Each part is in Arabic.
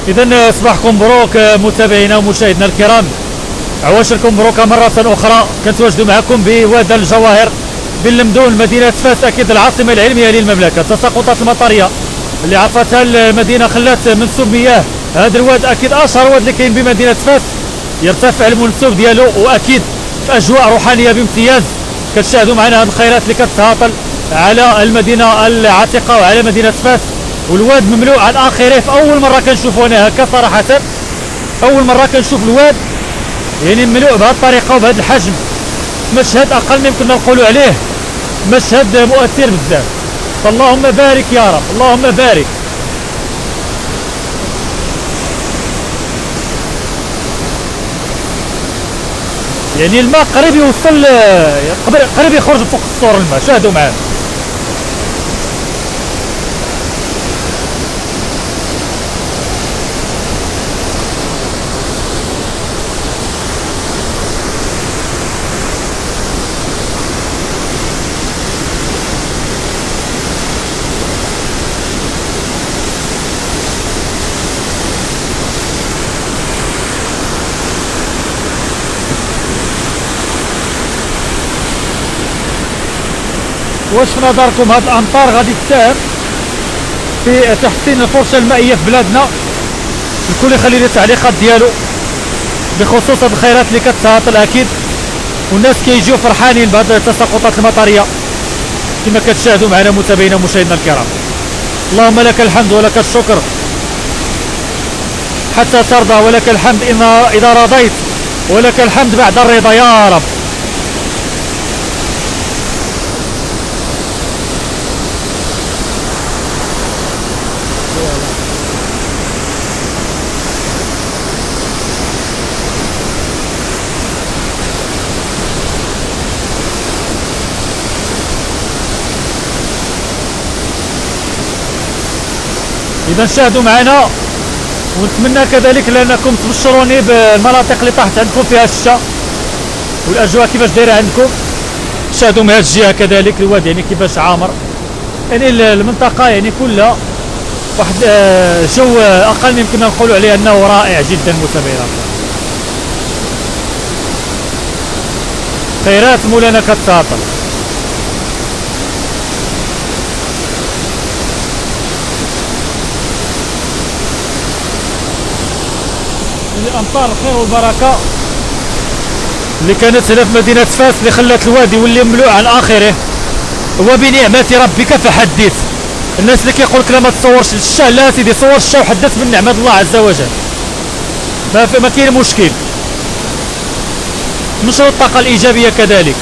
إذا صباحكم مبروك متابعينا ومشاهدينا الكرام، عواشركم مبروكة مرة أخرى. كنتواجدوا معكم بوادي الجواهر باللمدون مدينة فاس، أكيد العاصمة العلمية للمملكة. التساقطات المطرية اللي عرفتها المدينة خلات منسوب مياه هذا الواد، أكيد أشهر واد اللي كاين بمدينة فاس، يرتفع المنسوب ديالو، وأكيد في أجواء روحانية بامتياز. كتشاهدوا معنا هذه الخيرات اللي كتهاطل على المدينة العتيقة وعلى مدينة فاس، والواد مملوء على اخره. في اول مره كنشوفو انا هكا صراحه، اول مره كنشوف الواد يعني مملوء بهذه الطريقه وبهذا الحجم. مشهد اقل ما يمكن نقولوا عليه، مشهد مؤثر بزاف. فاللهم بارك يا رب، اللهم بارك. يعني الماء قريب يوصل، قريب يخرج فوق السور الماء. شاهدوا معنا. واش في نظركم هاد الامطار غادي تساهم في تحسين الفرشه المائيه في بلادنا؟ الكل يخلي لي التعليقات ديالو بخصوص هاد الخيرات اللي كتهاطل اكيد، والناس كيجيو فرحانين بهاد التساقطات المطريه كما كتشاهدوا معنا متابعينا ومشاهدينا الكرام. اللهم لك الحمد ولك الشكر حتى ترضى، ولك الحمد اذا رضيت، ولك الحمد بعد الرضا يا رب. اذا شاهدوا معنا، ونتمنى كذلك لانكم تبشروني بالمناطق اللي طاحت عندكم فيها الشتاء والاجواء كيفاش دايره عندكم. شاهدوا من هذه الجهه كذلك الواد يعني كيفاش عامر، يعني المنطقه يعني كلها واحد جو اقل من يمكن نقولوا عليه انه رائع جدا. متابعينا خيرات مولانا كتساطل. الامطار الخير والبركه اللي كانت هنا في مدينه فاس اللي خلات الوادي يولي مملوء على اخره، وبنعمه ربك فحدث. الناس اللي كيقول لك لا ما تصورش الشاه، لا سيدي صور الشاه وحدث من نعمه الله عز وجل، ما كاين مشكل. نشر الطاقه الايجابيه كذلك.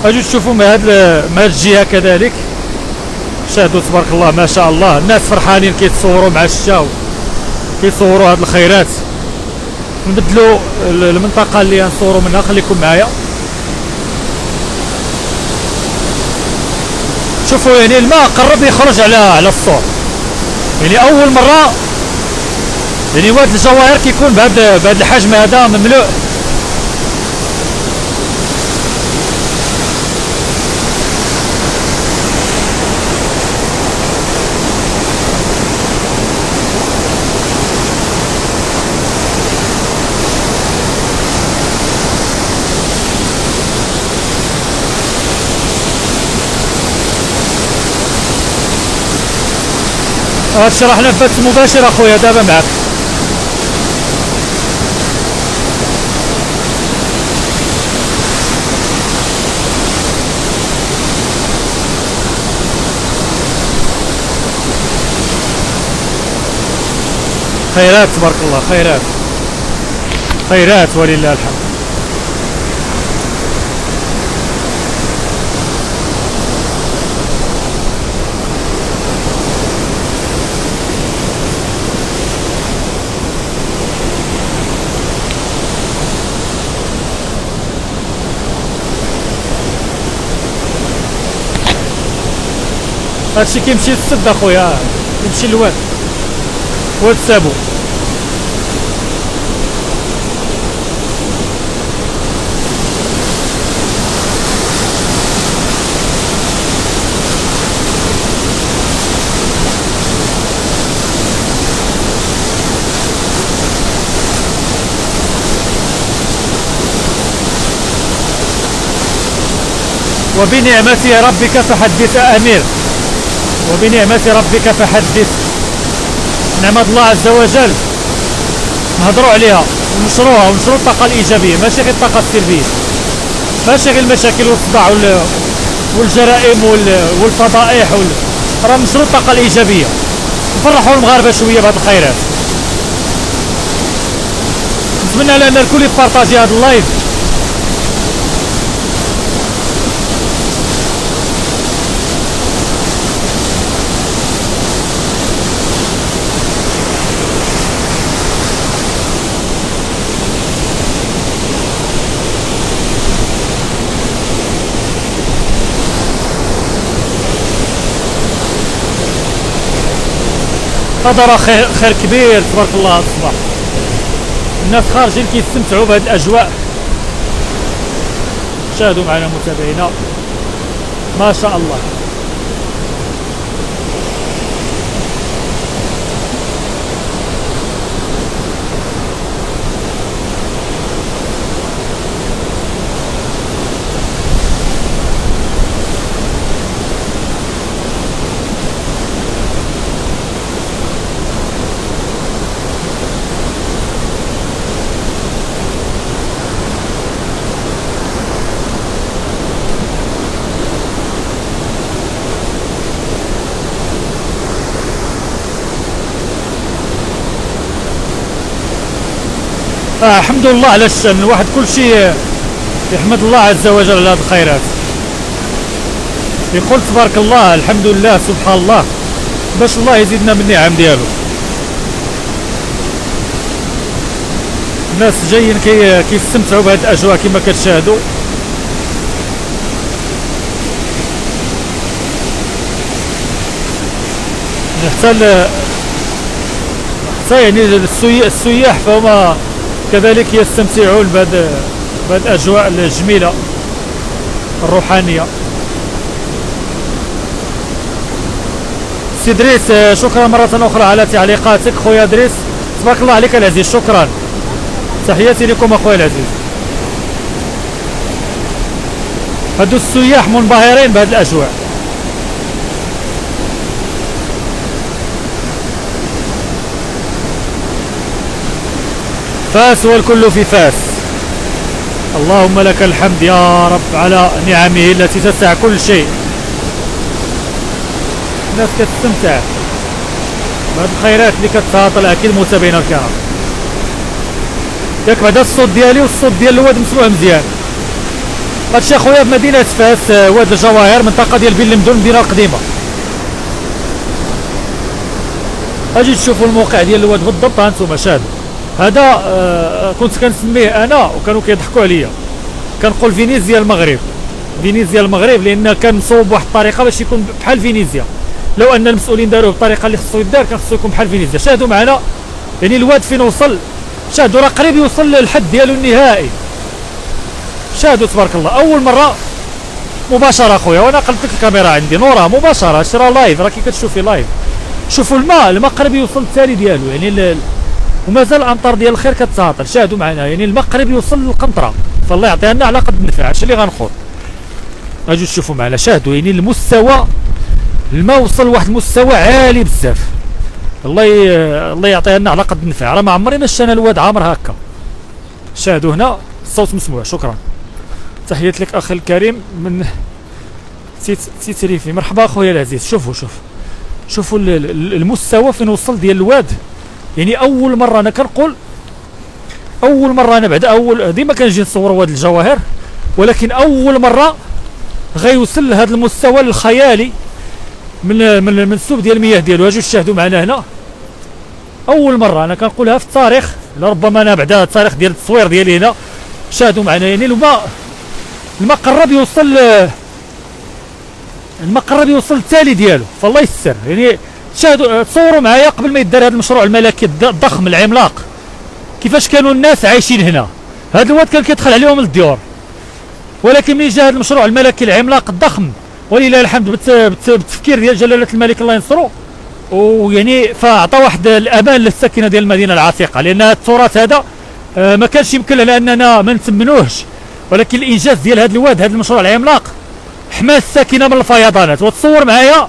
اجوا تشوفوا من هذه الجهه كذلك. شاهدوا تبارك الله ما شاء الله، الناس فرحانين كيتصوروا مع الشتاء، كيصوروا هاد الخيرات. نبدلوا المنطقه اللي نصوروا منها، خليكم معايا. شوفوا يعني الماء قرب يخرج على السور، يعني اول مره يعني واد الجواهر كيكون بهذا الحجم هذا مملوء. شرحنا في بث مباشر اخويا دابا معك. خيرات تبارك الله، خيرات خيرات ولله الحمد. هادشي كيمشي للسد اخويا، كيمشي للواد، واد سابو. وبنعمة ربك فحدث أمير، وبنعمة ربك فحدث. نعمة الله عز وجل نهضروا عليها ونشروها ونشروا الطاقة الإيجابية، ماشي غير الطاقة السلبية، ماشي غير المشاكل والصداع والجرائم والفضائح راه نشروا الطاقة الإيجابية، نفرحوا المغاربة شوية بهذه الخيرات. نتمنى ان الكل يبارطاجي هذا اللايف. هذا راه خير كبير تبارك الله. هذا الصباح الناس خارجين كيستمتعوا بهذه الاجواء. شاهدوا معنا متابعينا ما شاء الله. الحمد لله على الشأن. الواحد كل شيء يحمد الله عز وجل على هذه الخيرات، يقول تبارك الله الحمد لله سبحان الله باش الله يزيدنا من النعم ديالو. الناس جايين كيستمتعوا بهذه الاجواء كما كتشاهدوا. حتى يعني السياح فهم كذلك يستمتعون بهذه الاجواء الجميله الروحانيه. سي دريس شكرا مره اخرى على تعليقاتك خويا دريس، تبارك الله عليك العزيز، شكرا، تحياتي لكم اخويا العزيز. هادو السياح منبهرين بهذه الاجواء. فاس والكل في فاس. اللهم لك الحمد يا رب على نعمه التي تسع كل شيء. الناس كتستمتع بهذه الخيرات اللي كتهاطل اكيد متابعينا الكرام. ياك بعدا الصوت ديالي والصوت ديال الواد مسموع مزيان. هادشي اخويا بمدينه فاس واد الجواهر، منطقه ديال بن لمدون المدينه القديمه. اجي تشوفوا الموقع ديال الواد بالضبط. ها انتم شاهدوا هذا كنت كنسميه انا وكانوا كيضحكوا عليا، كنقول فينيزيا المغرب، فينيزيا المغرب، لان كان مصوب بواحد الطريقه باش يكون بحال فينيزيا. لو ان المسؤولين داروه بالطريقه اللي خصو يدار كان خصو يكون بحال فينيزيا. شاهدوا معنا يعني الواد فين وصل، شاهدوا راه قريب يوصل للحد ديالو النهائي. شاهدوا تبارك الله اول مره مباشره اخويا، وانا قلبت الكاميرا عندي نورا مباشره، هادشي راه لايف، راكي كتشوفي لايف. شوفوا الماء قريب يوصل التالي ديالو يعني ومازال الامطار ديال الخير كتهاطل. شاهدوا معنا يعني الماء قريب يوصل للقنطره، فالله يعطيها لنا على قد النفع. هادشي اللي غنخوض. اجوا تشوفوا معنا شاهدوا يعني المستوى الماء وصل لواحد المستوى عالي بزاف. الله يعطيها لنا على قد النفع. راه ما عمري ما شفنا الواد عامر هكا. شاهدوا هنا الصوت مسموع. شكرا، تحيات لك اخي الكريم من تيتريفي. مرحبا اخويا العزيز. شوفوا المستوى فين وصل ديال الواد. يعني اول مره انا كنقول، اول مره انا بعد ديما كنجي نصور واد الجواهر، ولكن اول مره غيوصل لهذا المستوى الخيالي من المنسوب ديال المياه ديالو. اجوا تشاهدوا معنا هنا اول مره انا كنقولها في التاريخ، لربما انا بعدا التاريخ ديال التصوير ديالي هنا. شاهدوا معنا يعني الماء قرب يوصل التالي ديالو، فالله يستر. يعني شاهدوا تصوروا معايا قبل ما يدار هذا المشروع الملكي الضخم العملاق كيفاش كانوا الناس عايشين هنا. هذا الواد كان كيدخل عليهم للديور، ولكن ملي جا هذا المشروع الملكي العملاق الضخم ولله الحمد بالتفكير ديال جلاله الملك الله ينصرو، ويعني فاعطى واحد الامان للساكنه ديال المدينه العتيقه، لان التراث هذا ما كانش يمكن لنا اننا ما نثمنوهش، ولكن الانجاز ديال هذا الواد هذا المشروع العملاق حماة الساكنه من الفيضانات. وتصور معايا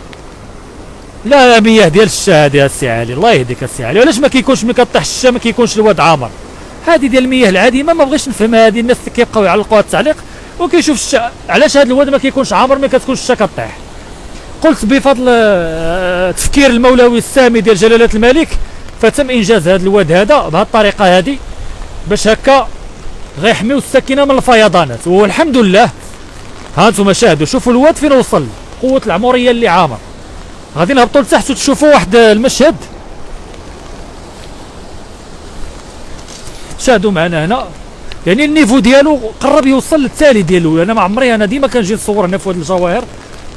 لا مياه ديال الشا هادي السي علي، الله يهديك السي علي. علاش ما كيكونش ملي كطيح الشا ما كيكونش الواد عامر؟ هادي ديال المياه العديمه ما بغيتش نفهم. هادي الناس اللي كيبقاو يعلقوا هاد التعليق وكيشوف الشا، علاش هاد الواد ما كيكونش عامر ملي كتكون الشا كطيح؟ قلت بفضل تفكير المولوي السامي ديال جلاله الملك فتم انجاز هاد الواد هذا بهذه الطريقه هادي باش هكا غيحميو الساكنه من الفيضانات. والحمد لله ها انتم شاهدوا، شوفوا الواد فين وصل، قوه العموريه اللي عامر. غادي نهبطوا لتحت وتشوفوا واحد المشهد. شاهدوا معنا هنا، يعني النيفو ديالو قرب يوصل للتالي ديالو. انا ما عمري، انا ديما كنجي نصور هنا في هاد الجواهر،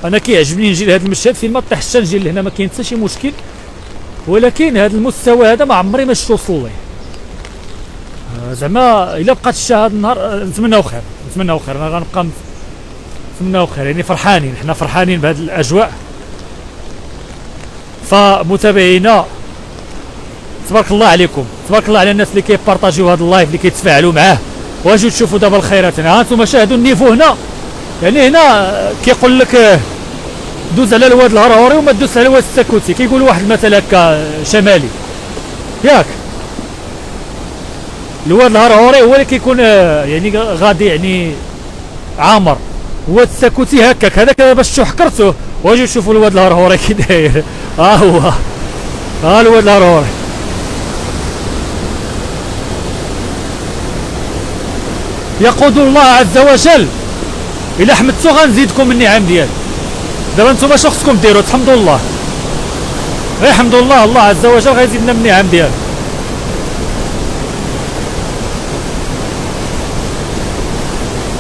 انا كيعجبني نجي لهذا المشهد فين ما طيح الشتا نجي لهنا ما كاين حتى شي مشكل. ولكن هذا المستوى هذا ما عمري ما شفتو وصل ليه. زعما الا بقات الشتا هذا النهار نتمناو خير، نتمناو خير. انا غنبقى نتمناو خير، يعني فرحانين، حنا فرحانين بهذه الاجواء. فمتابعينا تبارك الله عليكم، تبارك الله على الناس اللي كيبارطاجيو هذا اللايف، اللي كيتفاعلوا معاه. واجيو تشوفوا دابا الخيرات هنا. ها انتم شاهدوا النيفو هنا، يعني هنا كيقول لك دوز على الواد الهرهوري وما دوز على الواد السكوتي، كيقولوا واحد المثل هكا شمالي ياك. الواد الهرهوري هو اللي كيكون يعني غادي يعني عامر، الواد السكوتي هكاك. هذاك باش تشوف حكرته. واجيو تشوفوا الواد الهرهوري كي داير. ها هو، ها الواد الهرهوري. يقود الله عز وجل. الا حمدتو غنزيدكم النعم ديالي. دابا نتوما شنو خصكم ديروا؟ تحمدوا الله، غير حمدوا الله، الله عز وجل غيزيدنا من النعم ديالو.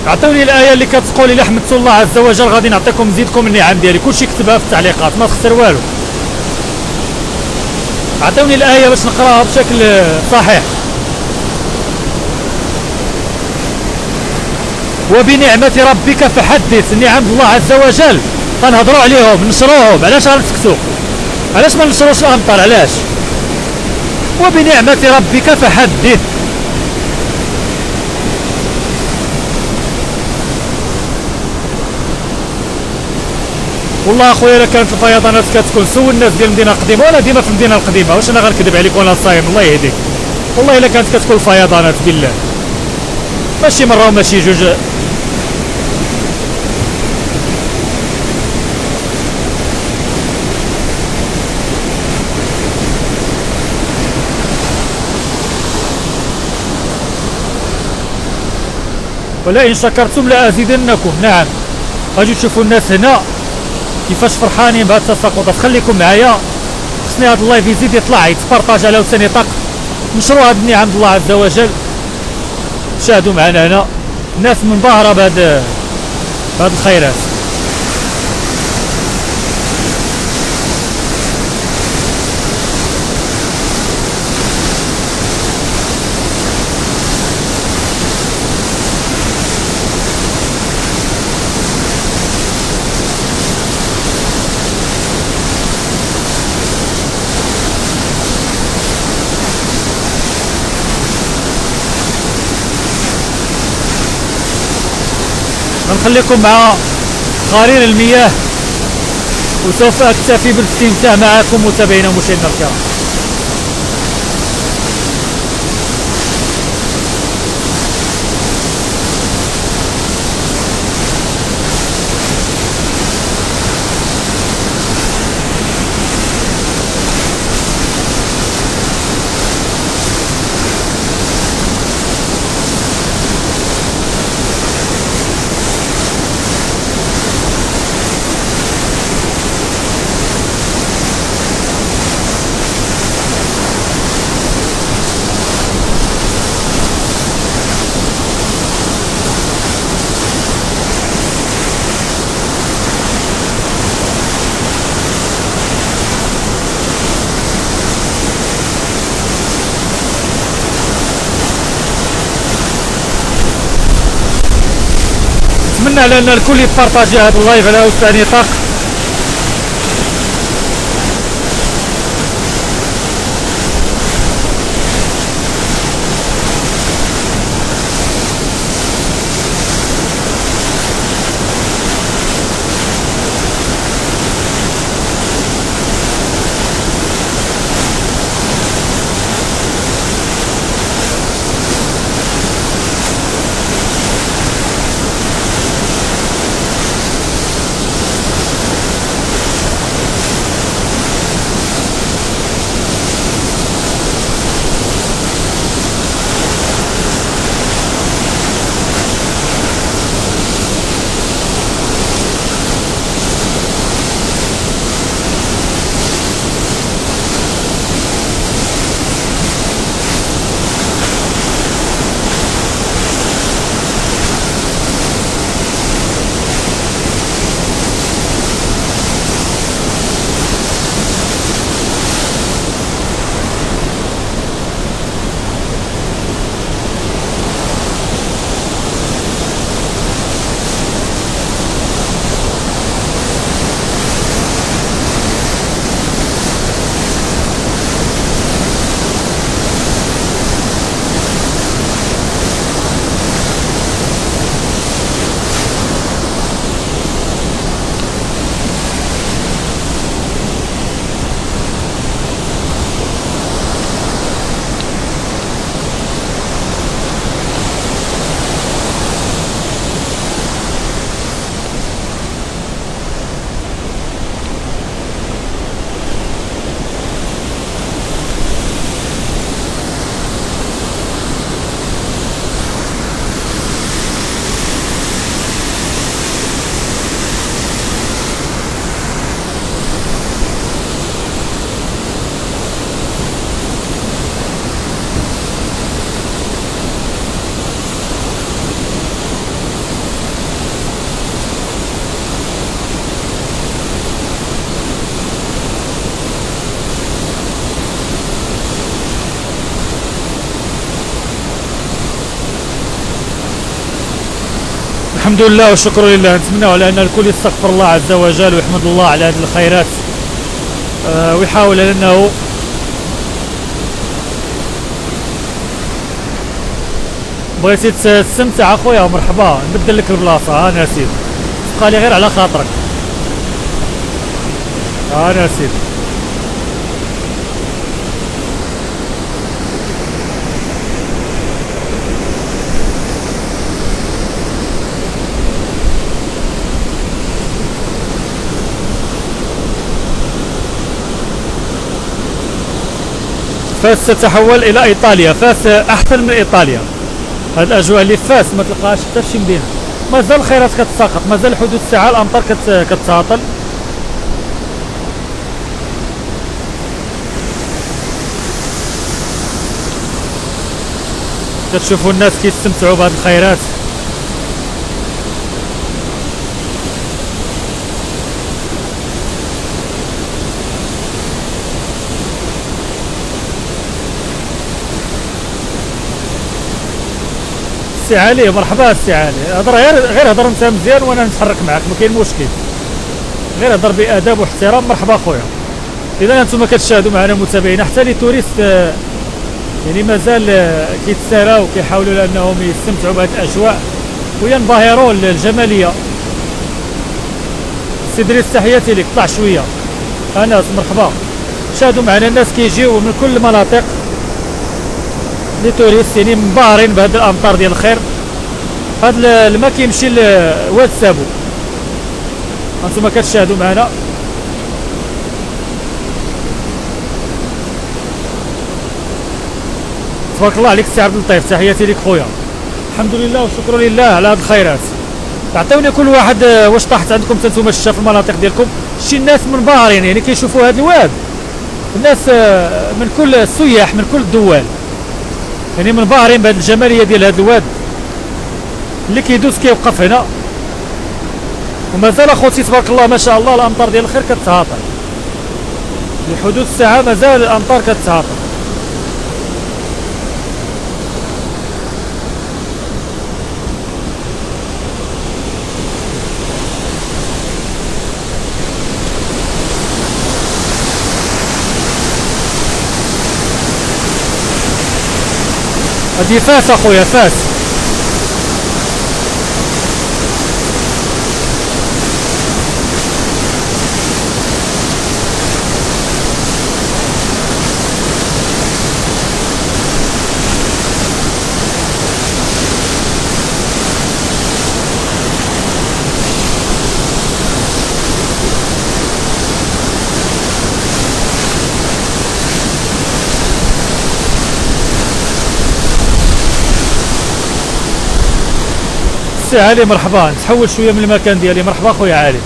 عطوني الايه اللي كتقول الا حمدتوا الله عز وجل غادي نعطيكم نزيدكم النعم ديالي. كلشي كتبها في التعليقات، ما تخسر والو. عطوني الايه باش نقراها بشكل صحيح. وبنعمة ربك فحدث. نعم الله عز وجل غنهضروا عليهم، نشروهم. علاش غنسكتوا؟ علاش ما نشروش الامطار؟ علاش؟ وبنعمة ربك فحدث. والله اخويا الا كانت الفيضانات كتكون سول الناس ديال المدينه القديمه، وانا ديما في المدينه القديمه، واش انا غنكذب عليك وانا صايم؟ الله يهديك. والله الا كانت كتكون الفيضانات بالله، ماشي مره وماشي جوج. ولئن شكرتم لازيدنكم. نعم غادي تشوفوا الناس هنا كيفاش فرحانين بهذا التساقط. خليكم معايا، خصني هذا اللايف يزيد يطلع يتبارطاج على وسط نطاق، نشروا هذه النعم الله عز وجل. شاهدوا معنا هنا الناس منبهره بهذا الخيرات. غنخليكم مع قرير المياه وسوف اكتفي بالاستمتاع معكم متابعينا ومشاهدينا الكرام. نتمنى على ان الكل يبارطاجي هذا اللايف على وسط نطاق. الحمد لله والشكر لله. نتمنى على ان الكل يستغفر الله عز وجل ويحمد الله على هذه الخيرات، ويحاول على انه بغيتي تستمتع اخويا مرحبا، نبدل لك البلاصه. انا سيدي بقى لي غير على خاطرك. انا سيدي فاس تتحول الى ايطاليا. فاس احسن من ايطاليا. هاد الاجواء اللي في فاس ما تلقاهاش حتى في شي مدينه. مازال الخيرات كتساقط، مازال حدود الساعه الامطار كتهاطل. كتشوفوا الناس كيستمتعوا بهاد الخيرات. السي علي مرحبا. السي علي هضر غير هضر انت مزيان وانا نتحرك معاك، ما كاين مشكل. غير هضر باداب واحترام. مرحبا خويا. اذا انتم كتشاهدوا معنا متابعين، حتى لي توريست يعني مازال كيتساراو وكيحاولوا لانهم يستمتعوا بهذه الاجواء وينبهروا الجماليه. سي دريس تحياتي لك، طلع شويه. انس مرحبا. شاهدوا معنا الناس كيجيو من كل المناطق، لي توريست يعني منبهرين بهذه الامطار ديال الخير. هذا الماء كيمشي لواد سابو، انتم كتشاهدوا معنا. تبارك الله عليك سي عبد اللطيف، تحياتي لك خويا. الحمد لله والشكر لله على هذه الخيرات. عطيوني كل واحد واش طاحت عندكم نتوما الشتا في المناطق ديالكم. شي الناس منبهرين يعني كيشوفوا هذا الواد، الناس من كل السياح من كل الدول يعني منبهرين بهذه الجماليه ديال هذا الواد اللي كيدوز كيوقف هنا. ومازال اخوتي تبارك الله ما شاء الله الامطار ديال الخير كتهاطل لحدود الساعه، مازال الامطار كتهاطل. هادي فاس اخويا، فاس. سي علي مرحبا. نتحول شويه من المكان ديالي. مرحبا خويا علي.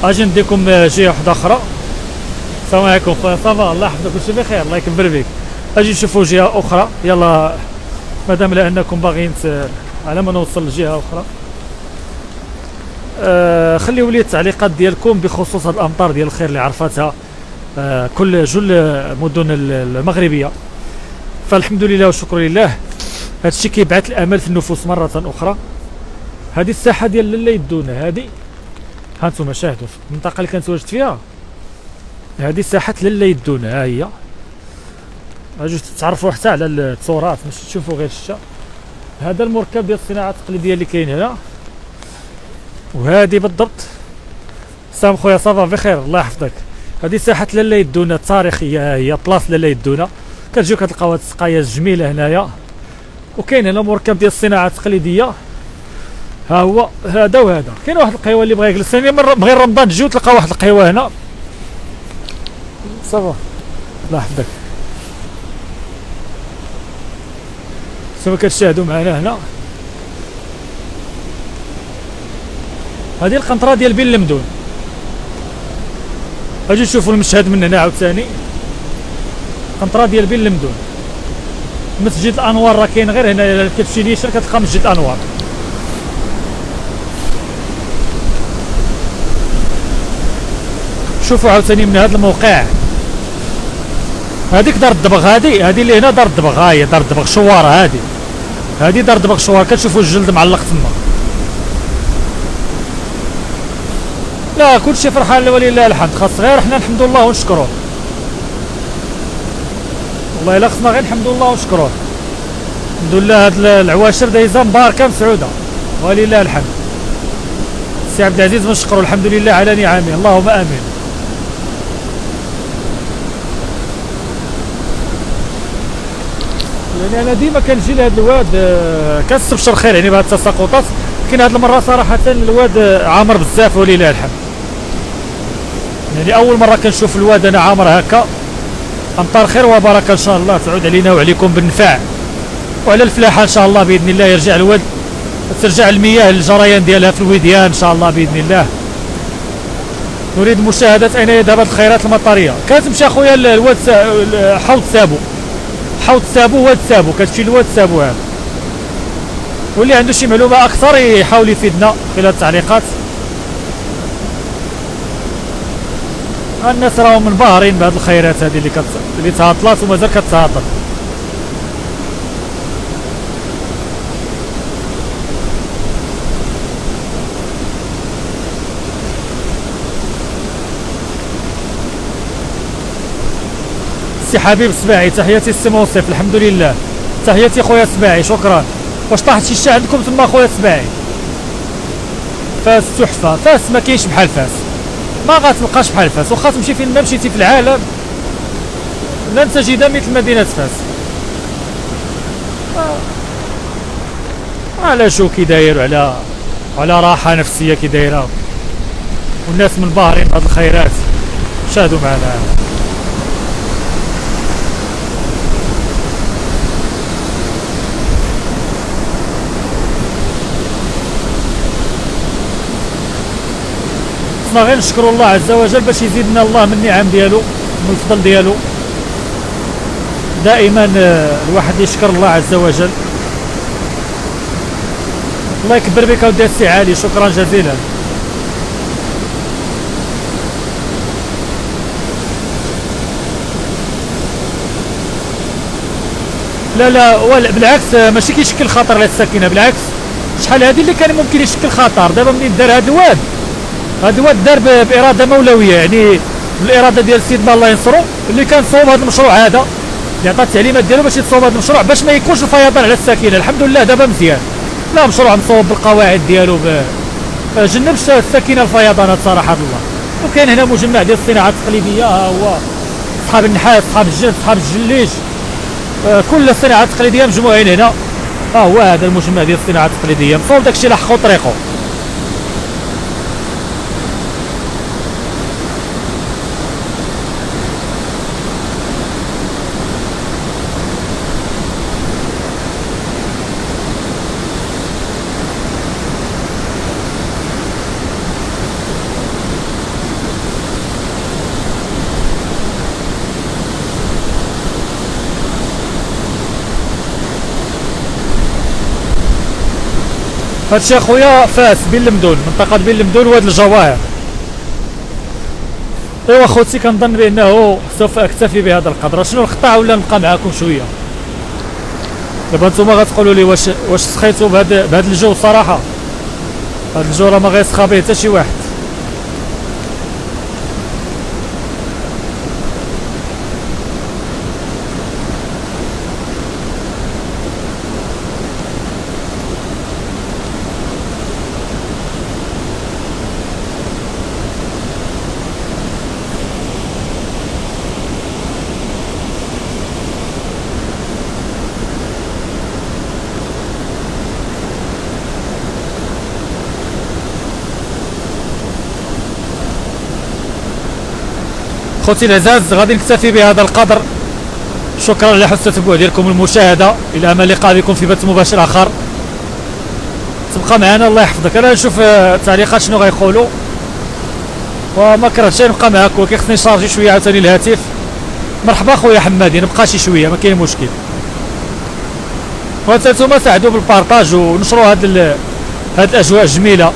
اجي نديكم جهه واحده اخرى. السلام عليكم خويا. صافا الله يحفظك كلشي بخير الله يكبر بك. اجي نشوفوا جهه اخرى يلا، مادام لانكم باغيين على ما نوصل لجهه اخرى. خليوا لي التعليقات ديالكم بخصوص هذه الامطار ديال الخير اللي عرفتها كل جل المدن المغربيه. فالحمد لله والشكر لله. هذا الشيء كيبعث الامل في النفوس مره اخرى. هذه الساحه ديال لاله يدونه، هذه ها انتم شاهدوا في المنطقه اللي كنتواجد فيها. هذه ساحه لاله يدونه، ها هي. اجوا تعرفوا حتى على التصورات باش تشوفوا غير الشتا. هذا المركب ديال الصناعه التقليديه اللي كاين هنا، وهذه بالضبط. سام خويا صافا بخير الله يحفظك. هذه ساحه لاله يدونه التاريخيه، هي بلاص لاله يدونه. كتجيو كتلقاو هاد السقايه الجميله هنايا، وكاين هنا مركب ديال الصناعه التقليديه. ها هو هذا وهذا. كاين واحد القهوه اللي بغى يجلس ثاني من غير رمضان تجيو تلقى واحد القهوه هنا. صافا الله يحفظك. سما كتشاهدوا معنا هنا. هذه القنطره ديال بن المدون. اجي نشوفوا المشهد من هنا عاوتاني. قنطره ديال بن المدون. مسجد الانوار راه كاين غير هنا، كتمشي نيشان كتلقى مسجد الانوار. شوفوا عاوتاني من هذا الموقع. هذيك دار الدبغ، هذه اللي هنا دار الدبغ. ها هي دار الدبغ شواره. هذه دار الدبغ شواره. كتشوفوا الجلد معلق تما. لا كلشي فرحان ولله الحمد، خاص غير حنا نحمد الله ونشكروه. والله الا خصنا غير نحمد الله ونشكروه. الحمد لله هاد العواشر دايزه مباركه مسعوده ولله الحمد. سي عبد العزيز نشكرو الحمد لله على نعمه، اللهم امين. يعني انا ديما كنجي لهاد الواد كنستبشر خير يعني بهاد التساقطات، لكن هاد المره صراحه الواد عامر بزاف ولله الحمد. يعني اول مره كنشوف الواد انا عامر هكا. امطار خير وبركه ان شاء الله تعود علينا وعليكم بالنفع وعلى الفلاحه ان شاء الله باذن الله. يرجع الواد، ترجع المياه الجريان ديالها في الوديان ان شاء الله باذن الله. نريد مشاهده اين يذهب الخيرات المطريه. كتمشي اخويا الواد حوض سابو، حوض سابو واد سابو، كتمشي لواد سابو هذا. واللي عنده شي معلومه اكثر يحاول يفيدنا خلال التعليقات. الناس راهم منبهرين بهذه الخيرات هذه اللي تهاطلات ومازال كتهاطل. سي حبيب السباعي تحياتي السي موصف الحمد لله. تحياتي خويا السباعي شكرا. واش طاحت شي شي عندكم تما خويا السباعي؟ فاس تحفه، فاس ما كاينش بحال فاس، ما غاتلقاش بحال فاس، واخا تمشي فين ما مشيتي في العالم لن تجد مثل مدينه فاس. على شو كي داير، على راحه نفسيه كي دايره، والناس منبهرين بهاد الخيرات. شاهدوا معنا. خصنا غير نشكروا الله عز وجل باش يزيدنا الله من النعم ديالو من الفضل ديالو. دائما الواحد يشكر الله عز وجل. الله يكبر بك اودي السي علي شكرا جزيلا. لا بالعكس ماشي كيشكل خطر على الساكنه، بالعكس شحال هذه اللي كان ممكن يشكل خطر. دابا منين دار هذا الواد دار باراده مولويه، يعني بالاراده ديال سيدنا الله ينصرو اللي كان صوب هذا المشروع هذا، اللي عطى التعليمات ديالو باش يتصوب هذا المشروع باش ما يكونش الفيضان على الساكنه. الحمد لله دابا مزيان، لا مشروع مصوب بالقواعد ديالو جنبش الساكنه الفيضانات صراحه الله. وكاين هنا مجمع ديال الصناعات التقليديه، ها هو اصحاب النحاس اصحاب الجلد اصحاب الجليج، كل الصناعات التقليديه مجموعين هنا. ها هو هذا المجمع ديال الصناعات التقليديه مصوب داكشي لحقو طريقو. هادشي اخويا فاس بين المدن، منطقة بين المدن واد الجواهر. ايوا خوتي كنظن بانه سوف اكتفي بهذا القدر. شنو نقطع ولا نبقى معاكم شويه؟ دابا نتوما غتقولوا لي واش سخيتوا بهذا الجو. صراحه هذا الجو راه ما غيسخى به حتى شي واحد. خوتي العزاز غادي نكتفي بهذا القدر. شكرا على حسن التتبع ديالكم المشاهده. الى امل اللقاء بكم في بث مباشر اخر. تبقى معنا الله يحفظك. انا نشوف التعليقات شنو غيقولوا وما كرهتش نبقى معاك، ولكن خصني نشارجي شويه عاوتاني الهاتف. مرحبا خويا حمادي، نبقى شي شويه ما كاين مشكل. وانت نتوما ساعدوا بالبارطاج ونشروا هاد الاجواء الجميله.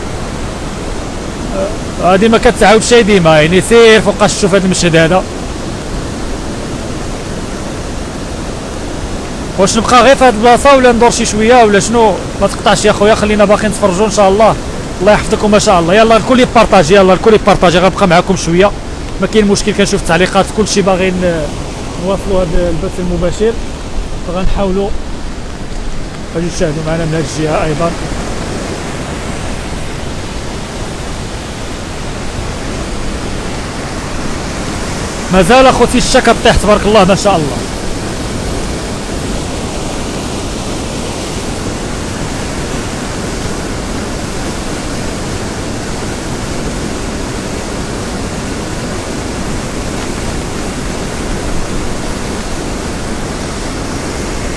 هادي ما كتعاودش ديما، يعني سير فوقاش تشوف هاد المشهد هذا. واش نبقى غير في هاد البلاصه ولا ندور شي شويه ولا شنو؟ ما تقطعش يا خويا، خلينا باقي نتفرجوا ان شاء الله الله يحفظكم ما شاء الله. يلا الكل يبارطاجي، يلا الكل يبارطاجي، غنبقى معكم شويه ما كاين مشكل. كنشوف التعليقات كلشي باغيين نواصلوا هذا البث المباشر، فغنحاولوا غادي تشاهدوا معنا من هذه الجهه ايضا. مازال اخوتي الشكا طيح تبارك الله ما شاء الله.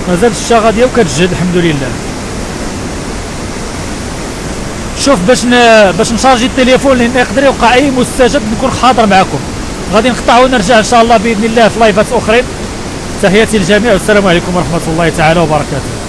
مازال الشا غاديه وكتجهد الحمد لله. شوف باش نشارجي التليفون لان يقدر يوقع اي مستجد نكون حاضر معكم. غادي نقطع ونرجع ان شاء الله باذن الله في لايفات اخرين. تحياتي للجميع والسلام عليكم ورحمه الله تعالى وبركاته.